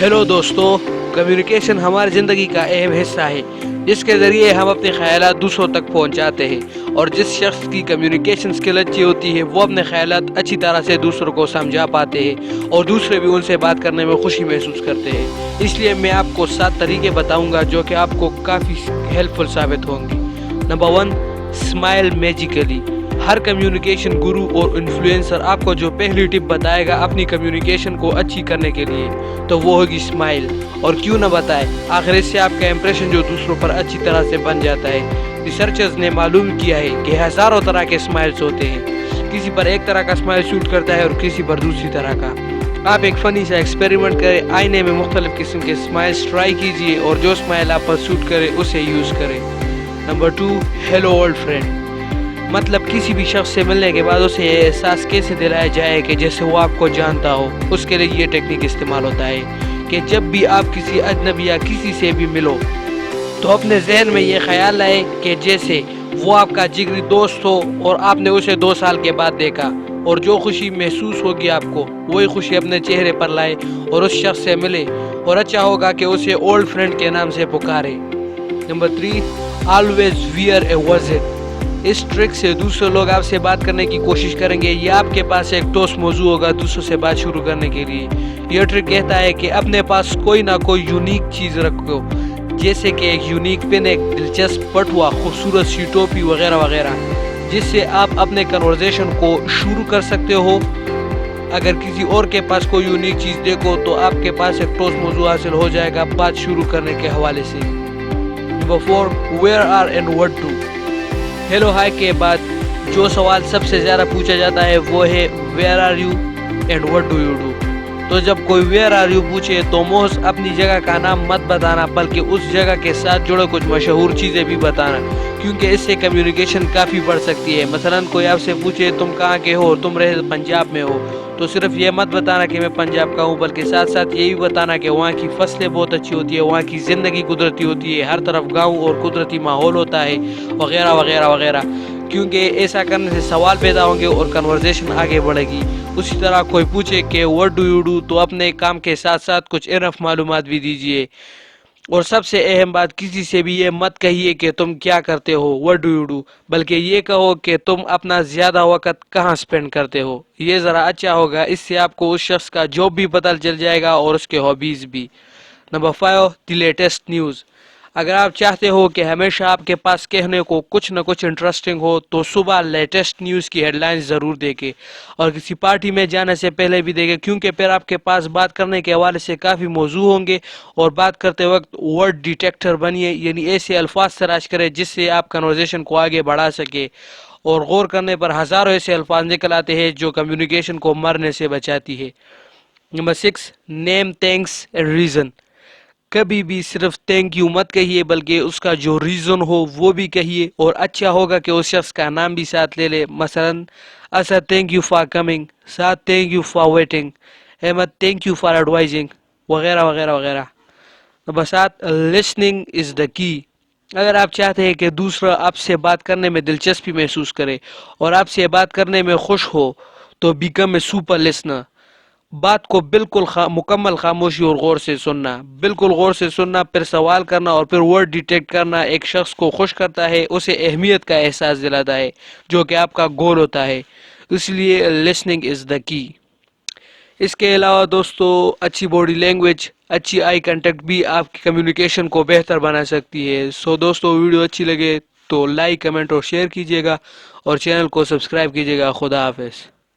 Hello दोस्तों, communication हमारी ज़िंदगी का अहम हिस्सा है जिसके ज़रिए हम अपने ख्यालात दूसरों तक पहुंचाते हैं। और जिस शख्स की कम्युनिकेशन स्किल अच्छी होती है वो अपने ख्यालात अच्छी तरह से दूसरों को समझा पाते हैं और दूसरे भी उनसे बात करने में खुशी महसूस करते हैं। इसलिए मैं आपको 7 तरीके बताऊंगा जो कि आपको काफ़ी हेल्पफुल साबित होंगे। Number 1, smile magically. हर कम्युनिकेशन गुरु और इन्फ्लुएंसर आपको जो पहली टिप बताएगा अपनी कम्युनिकेशन को अच्छी करने के लिए तो वो होगी स्माइल। और क्यों ना बताए, आखिर इससे आपका इंप्रेशन जो दूसरों पर अच्छी तरह से बन जाता है। रिसर्चर्स ने मालूम किया है कि हज़ारों तरह के स्माइल्स होते हैं। किसी पर एक तरह का स्माइल सूट करता है और किसी पर दूसरी तरह का। आप एक फ़नी सा एक्सपेरिमेंट करें, आईने में मुख्तलिफ किस्म के स्माइल्स ट्राई कीजिए और जो स्माइल आप पर सूट करे उसे यूज़ करें। Number 2, hello old friend. मतलब किसी भी शख्स से मिलने के बाद उसे ये एहसास कैसे दिलाया जाए कि जैसे वो आपको जानता हो। उसके लिए ये टेक्निक इस्तेमाल होता है कि जब भी आप किसी अजनबी या किसी से भी मिलो तो अपने जहन में ये ख्याल लाए कि जैसे वो आपका जिगरी दोस्त हो और आपने उसे 2 साल के बाद देखा, और जो खुशी महसूस होगी आपको वही खुशी अपने चेहरे पर लाए और उस शख्स से मिले। और अच्छा होगा कि उसे ओल्ड फ्रेंड के नाम से पुकारे। नंबर 3, ऑलवेज वियर ए विजिट। इस ट्रिक से दूसरे लोग आपसे बात करने की कोशिश करेंगे या आपके पास एक ठोस मौजू होगा दूसरों से बात शुरू करने के लिए। यह ट्रिक कहता है कि अपने पास कोई ना कोई यूनिक चीज़ रखो, जैसे कि एक यूनिक पेन, एक दिलचस्प पटुआ, खूबसूरत सी टोपी वगैरह वगैरह, जिससे आप अपने कन्वर्सेशन को शुरू कर सकते हो। अगर किसी और के पास कोई यूनिक चीज़ देखो तो आपके पास एक ठोस मौजू हासिल हो जाएगा बात शुरू करने के हवाले से। Number 4, where are and what do. Hello hi के बाद जो सवाल सबसे ज़्यादा पूछा जाता है वो है where are you and what do you do. तो जब कोई वेयर आर यू पूछे तो मोस्ट अपनी जगह का नाम मत बताना, बल्कि उस जगह के साथ जुड़े कुछ मशहूर चीज़ें भी बताना, क्योंकि इससे कम्युनिकेशन काफ़ी बढ़ सकती है। मसलन कोई आपसे पूछे तुम कहाँ के हो, तुम रहे पंजाब में हो, तो सिर्फ ये मत बताना कि मैं पंजाब का हूँ, बल्कि साथ साथ ये भी बताना कि वहाँ की फसलें बहुत अच्छी होती है, वहाँ की ज़िंदगी कुदरती होती है, हर तरफ गाँव और कुदरती माहौल होता है वगैरह वगैरह वगैरह। क्योंकि ऐसा करने से सवाल पैदा होंगे और कन्वर्सेशन आगे बढ़ेगी। उसी तरह कोई पूछे कि व्हाट डू यू डू तो अपने काम के साथ साथ कुछ इनफ मालूमात भी दीजिए। और सबसे अहम बात, किसी से भी ये मत कहिए कि तुम क्या करते हो, व्हाट डू यू डू, बल्कि ये कहो कि तुम अपना ज़्यादा वक्त कहाँ स्पेंड करते हो। ये ज़रा अच्छा होगा, इससे आपको उस शख्स का जॉब भी पता चल जाएगा और उसके हॉबीज़ भी। Number 5, the latest news. अगर आप चाहते हो कि हमेशा आपके पास कहने को कुछ न कुछ इंटरेस्टिंग हो तो सुबह लेटेस्ट न्यूज़ की हेडलाइंस ज़रूर देखें और किसी पार्टी में जाने से पहले भी देखें, क्योंकि फिर आपके पास बात करने के हवाले से काफ़ी मौजू होंगे। और बात करते वक्त वर्ड डिटेक्टर बनिए, यानी ऐसे अल्फाज तलाश करें जिससे आप कन्वर्सेशन को आगे बढ़ा सके। और गौर करने पर हज़ारों ऐसे अल्फाज निकल आते हैं जो कम्युनिकेशन को मरने से बचाती है। Number 6, name thanks and reason. कभी भी सिर्फ थैंक यू मत कहिए, बल्कि उसका जो रीज़न हो वो भी कहिए। और अच्छा होगा कि उस शख्स का नाम भी साथ ले ले। मसलन Asad thank you for coming, साथ thank you for waiting, Ahmad thank you for advising वगैरह वगैरह वगैरह। Number 7, listening is the key. अगर आप चाहते हैं कि दूसरा आपसे बात करने में दिलचस्पी महसूस करे और आपसे बात करने में खुश हो तो बिकम ए सुपर लिसनर। बात को बिल्कुल मुकम्मल खामोशी और गौर से सुनना, बिल्कुल गौर से सुनना, फिर सवाल करना और फिर वर्ड डिटेक्ट करना एक शख्स को खुश करता है, उसे अहमियत का एहसास दिलाता है जो कि आपका गोल होता है। इसलिए लिसनिंग इज़ द की। इसके अलावा दोस्तों, अच्छी बॉडी लैंग्वेज, अच्छी आई कांटेक्ट भी आपकी कम्युनिकेशन को बेहतर बना सकती है। सो दोस्तों, वीडियो अच्छी लगे तो लाइक, कमेंट और शेयर कीजिएगा और चैनल को सब्सक्राइब कीजिएगा। खुदा हाफिज़।